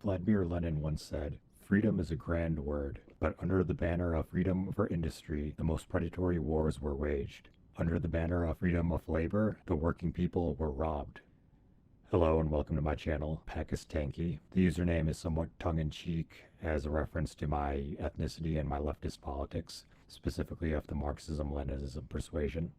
Vladimir Lenin once said, "Freedom is a grand word, but under the banner of freedom for industry, the most predatory wars were waged. Under the banner of freedom of labor, the working people were robbed." Hello and welcome to my channel, Pakistanki. The username is somewhat tongue-in-cheek as a reference to my ethnicity and my leftist politics, specifically of the Marxism-Leninism persuasion.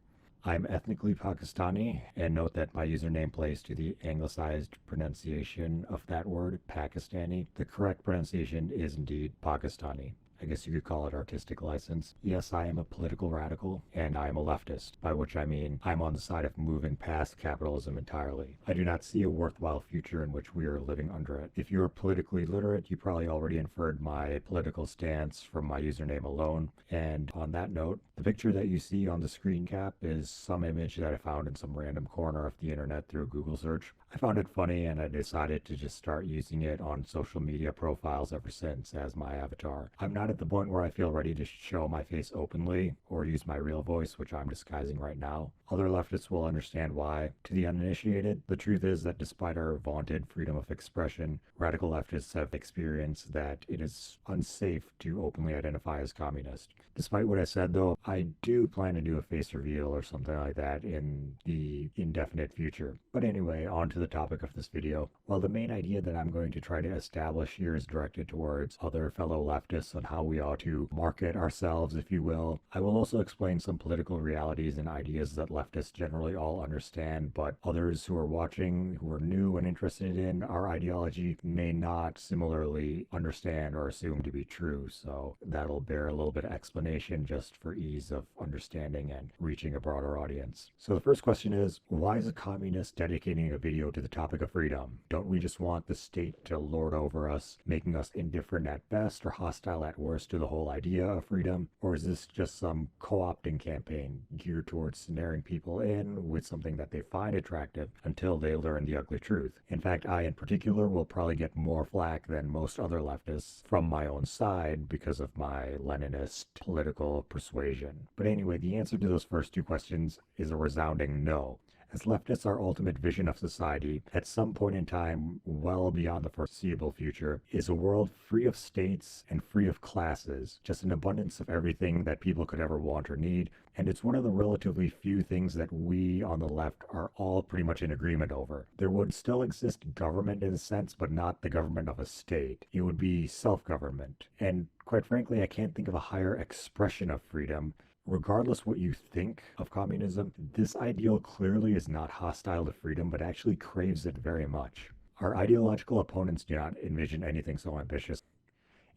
I'm ethnically Pakistani, and note that my username plays to the anglicized pronunciation of that word, Pakistani. The correct pronunciation is indeed Pakistani. I guess you could call it artistic license. Yes, I am a political radical, and I am a leftist, by which I mean I'm on the side of moving past capitalism entirely. I do not see a worthwhile future in which we are living under it. If you are politically literate, you probably already inferred my political stance from my username alone. And on that note, the picture that you see on the screen cap is some image that I found in some random corner of the internet through a Google search. I found it funny and I decided to just start using it on social media profiles ever since as my avatar. I'm not at the point where I feel ready to show my face openly or use my real voice, which I'm disguising right now. Other leftists will understand why. To the uninitiated, the truth is that despite our vaunted freedom of expression, radical leftists have experienced that it is unsafe to openly identify as communist. Despite what I said though, I do plan to do a face reveal or something like that in the indefinite future. But anyway, on to the topic of this video. While the main idea that I'm going to try to establish here is directed towards other fellow leftists on how we ought to market ourselves, if you will, I will also explain some political realities and ideas that leftists generally all understand, but others who are watching, who are new and interested in our ideology, may not similarly understand or assume to be true. So that'll bear a little bit of explanation just for ease of understanding and reaching a broader audience. So the first question is, why is a communist dedicating a video to the topic of freedom? Don't we just want the state to lord over us, making us indifferent at best or hostile at worst to the whole idea of freedom? Or is this just some co-opting campaign geared towards snaring people in with something that they find attractive until they learn the ugly truth? In fact, I in particular will probably get more flack than most other leftists from my own side because of my Leninist political persuasion. But anyway, the answer to those first two questions is a resounding no. As leftists, our ultimate vision of society, at some point in time, well beyond the foreseeable future, is a world free of states and free of classes, just an abundance of everything that people could ever want or need, and it's one of the relatively few things that we on the left are all pretty much in agreement over. There would still exist government in a sense, but not the government of a state. It would be self-government, and quite frankly, I can't think of a higher expression of freedom. Regardless what you think of communism, this ideal clearly is not hostile to freedom, but actually craves it very much. Our ideological opponents do not envision anything so ambitious.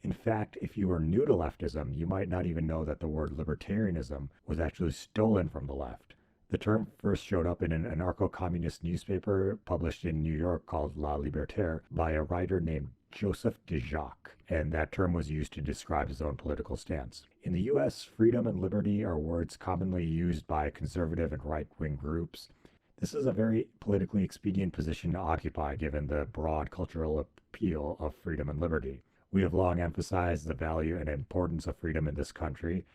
In fact, if you are new to leftism, you might not even know that the word libertarianism was actually stolen from the left. The term first showed up in an anarcho-communist newspaper published in New York called La Libertaire by a writer named Joseph de Jacques, and that term was used to describe his own political stance. In the US, freedom and liberty are words commonly used by conservative and right-wing groups. This is a very politically expedient position to occupy given the broad cultural appeal of freedom and liberty. We have long emphasized the value and importance of freedom in this country,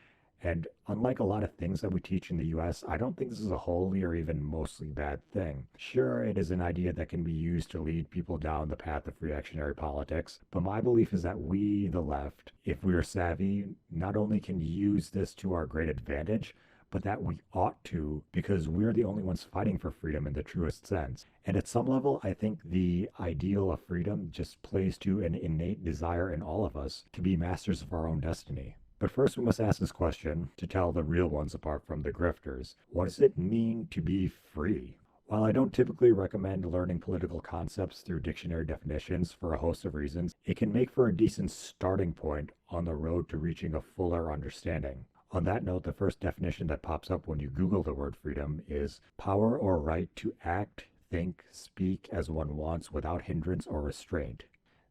and unlike a lot of things that we teach in the US, I don't think this is a wholly or even mostly bad thing. Sure, it is an idea that can be used to lead people down the path of reactionary politics, but my belief is that we, the left, if we are savvy, not only can use this to our great advantage, but that we ought to, because we're the only ones fighting for freedom in the truest sense. And at some level, I think the ideal of freedom just plays to an innate desire in all of us to be masters of our own destiny. But first we must ask this question to tell the real ones apart from the grifters. What does it mean to be free? While I don't typically recommend learning political concepts through dictionary definitions for a host of reasons, it can make for a decent starting point on the road to reaching a fuller understanding. On that note, the first definition that pops up when you Google the word freedom is power or right to act, think, speak as one wants without hindrance or restraint.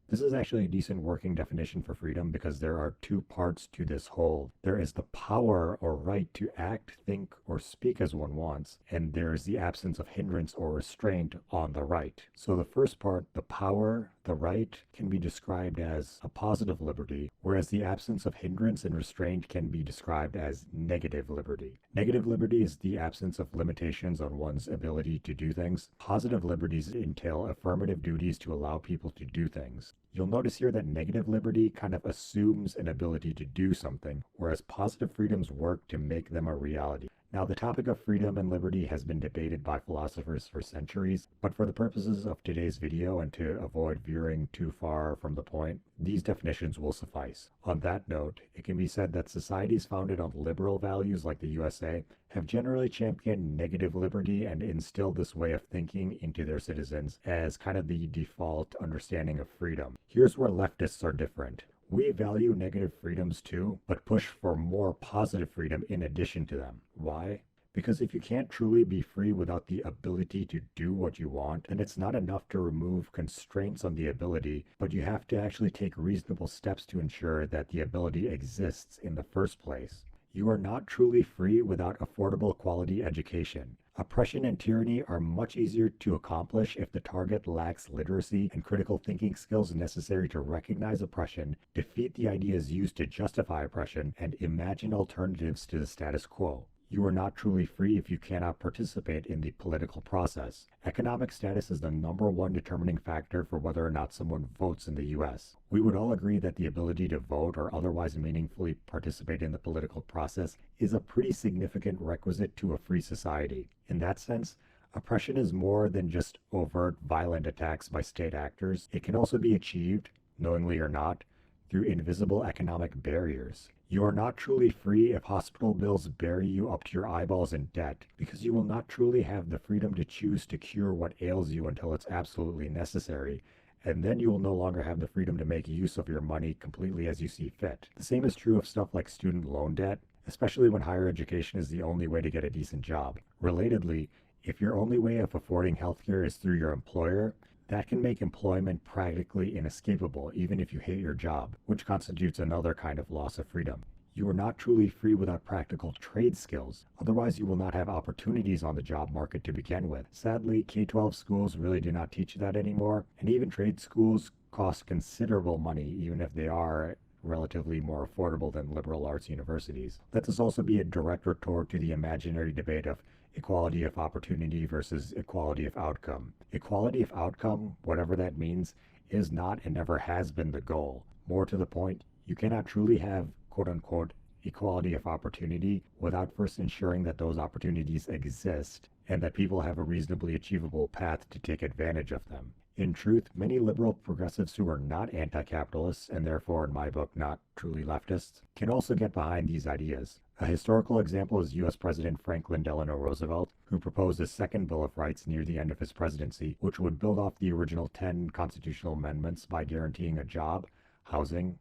This is actually a decent working definition for freedom because there are two parts to this whole. There is the power or right to act, think, or speak as one wants, and there is the absence of hindrance or restraint on the right. So the first part, the power, the right, can be described as a positive liberty, whereas the absence of hindrance and restraint can be described as negative liberty. Negative liberty is the absence of limitations on one's ability to do things. Positive liberties entail affirmative duties to allow people to do things. You'll notice here that negative liberty kind of assumes an ability to do something, whereas positive freedoms work to make them a reality. Now, the topic of freedom and liberty has been debated by philosophers for centuries, but for the purposes of today's video and to avoid veering too far from the point, these definitions will suffice. On that note, it can be said that societies founded on liberal values like the USA have generally championed negative liberty and instilled this way of thinking into their citizens as kind of the default understanding of freedom. Here's where leftists are different. We value negative freedoms too, but push for more positive freedom in addition to them. Why? Because if you can't truly be free without the ability to do what you want, then it's not enough to remove constraints on the ability, but you have to actually take reasonable steps to ensure that the ability exists in the first place. You are not truly free without affordable quality education. Oppression and tyranny are much easier to accomplish if the target lacks literacy and critical thinking skills necessary to recognize oppression, defeat the ideas used to justify oppression, and imagine alternatives to the status quo. You are not truly free if you cannot participate in the political process. Economic status is the #1 determining factor for whether or not someone votes in the US. We would all agree that the ability to vote or otherwise meaningfully participate in the political process is a pretty significant requisite to a free society. In that sense, oppression is more than just overt violent attacks by state actors. It can also be achieved, knowingly or not, through invisible economic barriers. You are not truly free if hospital bills bury you up to your eyeballs in debt, because you will not truly have the freedom to choose to cure what ails you until it's absolutely necessary, and then you will no longer have the freedom to make use of your money completely as you see fit. The same is true of stuff like student loan debt, especially when higher education is the only way to get a decent job. Relatedly, if your only way of affording healthcare is through your employer, that can make employment practically inescapable, even if you hate your job, which constitutes another kind of loss of freedom. You are not truly free without practical trade skills. Otherwise, you will not have opportunities on the job market to begin with. Sadly, K-12 schools really do not teach that anymore, and even trade schools cost considerable money, even if they are relatively more affordable than liberal arts universities. Let this also be a direct retort to the imaginary debate of equality of opportunity versus equality of outcome. Equality of outcome, whatever that means, is not and never has been the goal. More to the point, you cannot truly have quote-unquote equality of opportunity without first ensuring that those opportunities exist and that people have a reasonably achievable path to take advantage of them. In truth, many liberal progressives who are not anti-capitalists, and therefore in my book not truly leftists, can also get behind these ideas. A historical example is US President Franklin Delano Roosevelt, who proposed a second Bill of Rights near the end of his presidency, which would build off the original 10 constitutional amendments by guaranteeing a job, housing,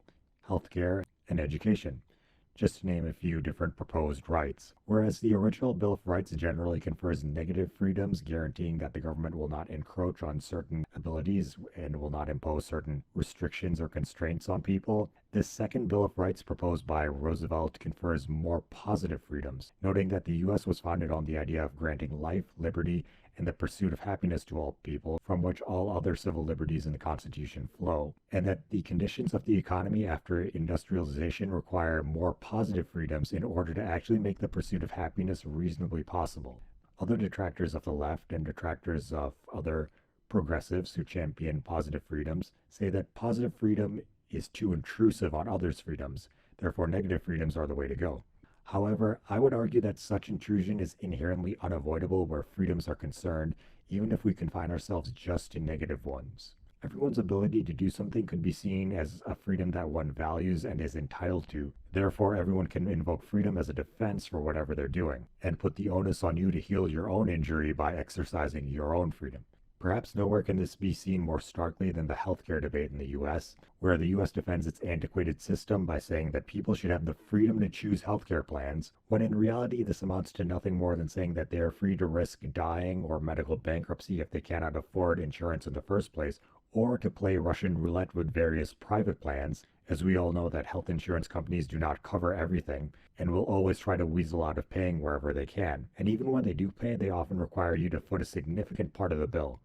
healthcare, and education, just to name a few different proposed rights. Whereas the original Bill of Rights generally confers negative freedoms, guaranteeing that the government will not encroach on certain abilities and will not impose certain restrictions or constraints on people, this second Bill of Rights proposed by Roosevelt confers more positive freedoms, noting that the US was founded on the idea of granting life, liberty, and the pursuit of happiness to all people, from which all other civil liberties in the Constitution flow, and that the conditions of the economy after industrialization require more positive freedoms in order to actually make the pursuit of happiness reasonably possible. Other detractors of the left and detractors of other progressives who champion positive freedoms say that positive freedom is too intrusive on others' freedoms, therefore negative freedoms are the way to go. However, I would argue that such intrusion is inherently unavoidable where freedoms are concerned, even if we confine ourselves just to negative ones. Everyone's ability to do something could be seen as a freedom that one values and is entitled to. Therefore, everyone can invoke freedom as a defense for whatever they're doing, and put the onus on you to heal your own injury by exercising your own freedom. Perhaps nowhere can this be seen more starkly than the healthcare debate in the US, where the US defends its antiquated system by saying that people should have the freedom to choose healthcare plans, when in reality this amounts to nothing more than saying that they are free to risk dying or medical bankruptcy if they cannot afford insurance in the first place, or to play Russian roulette with various private plans, as we all know that health insurance companies do not cover everything and will always try to weasel out of paying wherever they can. And even when they do pay, they often require you to foot a significant part of the bill.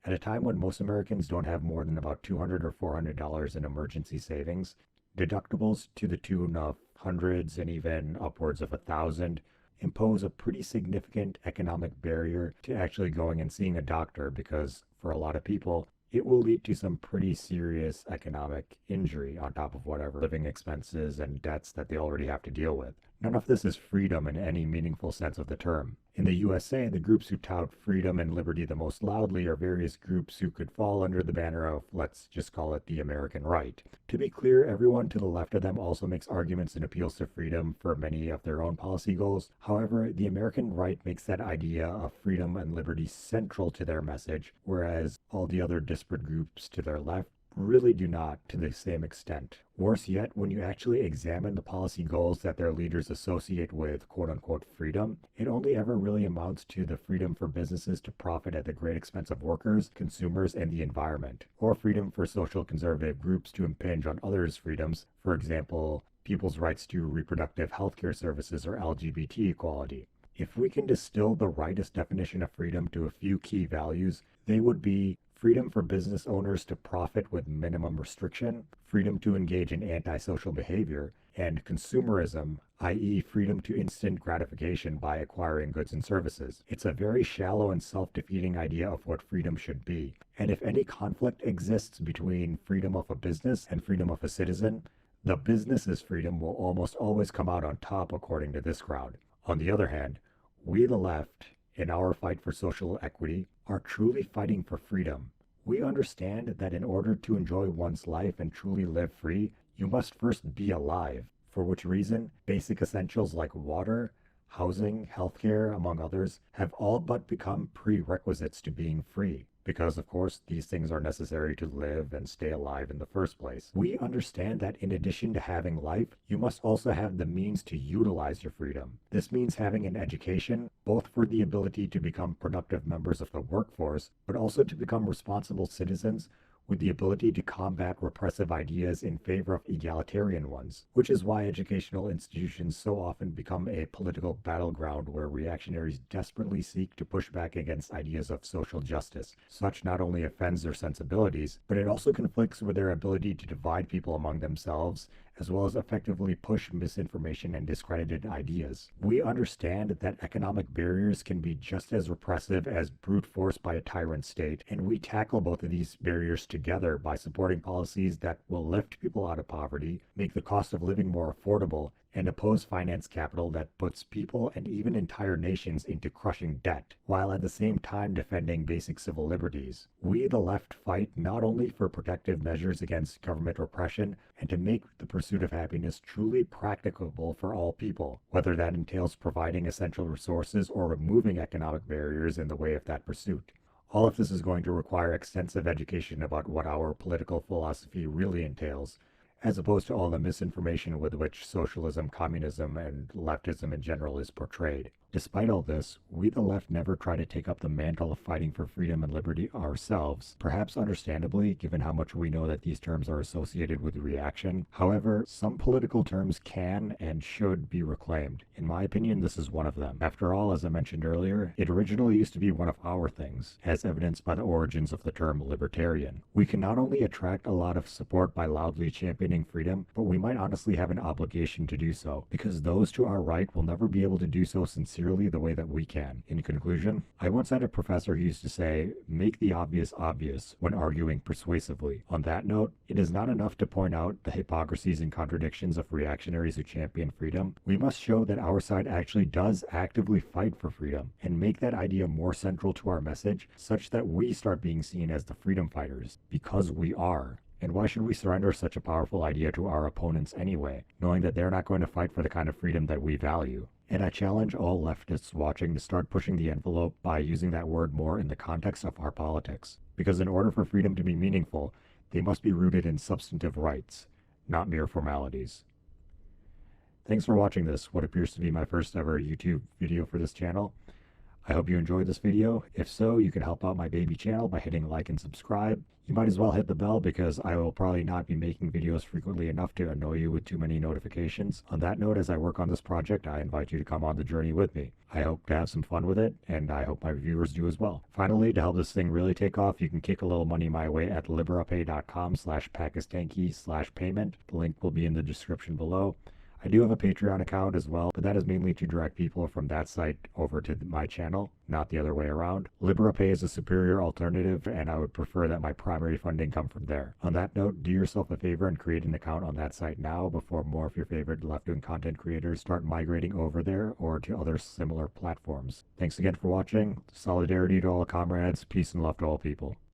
At a time when most Americans don't have more than about $200 or $400 in emergency savings, deductibles to the tune of hundreds and even upwards of 1,000 impose a pretty significant economic barrier to actually going and seeing a doctor, because for a lot of people, it will lead to some pretty serious economic injury on top of whatever living expenses and debts that they already have to deal with. None of this is freedom in any meaningful sense of the term. In the USA, the groups who tout freedom and liberty the most loudly are various groups who could fall under the banner of, let's just call it, the American right. To be clear, everyone to the left of them also makes arguments and appeals to freedom for many of their own policy goals. However, the American right makes that idea of freedom and liberty central to their message, whereas all the other disparate groups to their left really do not to the same extent. Worse yet, when you actually examine the policy goals that their leaders associate with quote-unquote freedom, it only ever really amounts to the freedom for businesses to profit at the great expense of workers, consumers, and the environment, or freedom for social conservative groups to impinge on others' freedoms, for example, people's rights to reproductive healthcare services or LGBT equality. If we can distill the rightest definition of freedom to a few key values, they would be freedom for business owners to profit with minimum restriction, freedom to engage in antisocial behavior, and consumerism, i.e. freedom to instant gratification by acquiring goods and services. It's a very shallow and self-defeating idea of what freedom should be. And if any conflict exists between freedom of a business and freedom of a citizen, the business's freedom will almost always come out on top according to this crowd. On the other hand, we the left, in our fight for social equity, are truly fighting for freedom. We understand that in order to enjoy one's life and truly live free, you must first be alive, for which reason basic essentials like water, housing, healthcare, among others, have all but become prerequisites to being free. Because, of course, these things are necessary to live and stay alive in the first place. We understand that in addition to having life, you must also have the means to utilize your freedom. This means having an education, both for the ability to become productive members of the workforce, but also to become responsible citizens with the ability to combat repressive ideas in favor of egalitarian ones, which is why educational institutions so often become a political battleground where reactionaries desperately seek to push back against ideas of social justice. Such not only offends their sensibilities, but it also conflicts with their ability to divide people among themselves, as well as effectively push misinformation and discredited ideas. We understand that economic barriers can be just as repressive as brute force by a tyrant state, and we tackle both of these barriers together by supporting policies that will lift people out of poverty, make the cost of living more affordable, and oppose finance capital that puts people and even entire nations into crushing debt, while at the same time defending basic civil liberties. We, the left, fight not only for protective measures against government repression and to make the pursuit of happiness truly practicable for all people, whether that entails providing essential resources or removing economic barriers in the way of that pursuit. All of this is going to require extensive education about what our political philosophy really entails, as opposed to all the misinformation with which socialism, communism, and leftism in general is portrayed. Despite all this, we the left never try to take up the mantle of fighting for freedom and liberty ourselves, perhaps understandably, given how much we know that these terms are associated with reaction. However, some political terms can and should be reclaimed. In my opinion, this is one of them. After all, as I mentioned earlier, it originally used to be one of our things, as evidenced by the origins of the term libertarian. We can not only attract a lot of support by loudly championing freedom, but we might honestly have an obligation to do so, because those to our right will never be able to do so sincerely the way that we can. In conclusion, I once had a professor who used to say, "Make the obvious obvious" when arguing persuasively. On that note, it is not enough to point out the hypocrisies and contradictions of reactionaries who champion freedom. We must show that our side actually does actively fight for freedom, and make that idea more central to our message, such that we start being seen as the freedom fighters, because we are. And why should we surrender such a powerful idea to our opponents anyway, knowing that they're not going to fight for the kind of freedom that we value? And I challenge all leftists watching to start pushing the envelope by using that word more in the context of our politics. Because in order for freedom to be meaningful, they must be rooted in substantive rights, not mere formalities. Thanks for watching this, what appears to be my first ever YouTube video for this channel. I hope you enjoyed this video. If so, you can help out my baby channel by hitting like and subscribe. You might as well hit the bell because I will probably not be making videos frequently enough to annoy you with too many notifications. On that note, as I work on this project, I invite you to come on the journey with me. I hope to have some fun with it, and I hope my viewers do as well. Finally, to help this thing really take off, you can kick a little money my way at liberapay.com/pakistanki/payment. The link will be in the description below. I do have a Patreon account as well, but that is mainly to direct people from that site over to my channel, not the other way around. LiberaPay is a superior alternative, and I would prefer that my primary funding come from there. On that note, do yourself a favor and create an account on that site now before more of your favorite left-wing content creators start migrating over there or to other similar platforms. Thanks again for watching. Solidarity to all comrades. Peace and love to all people.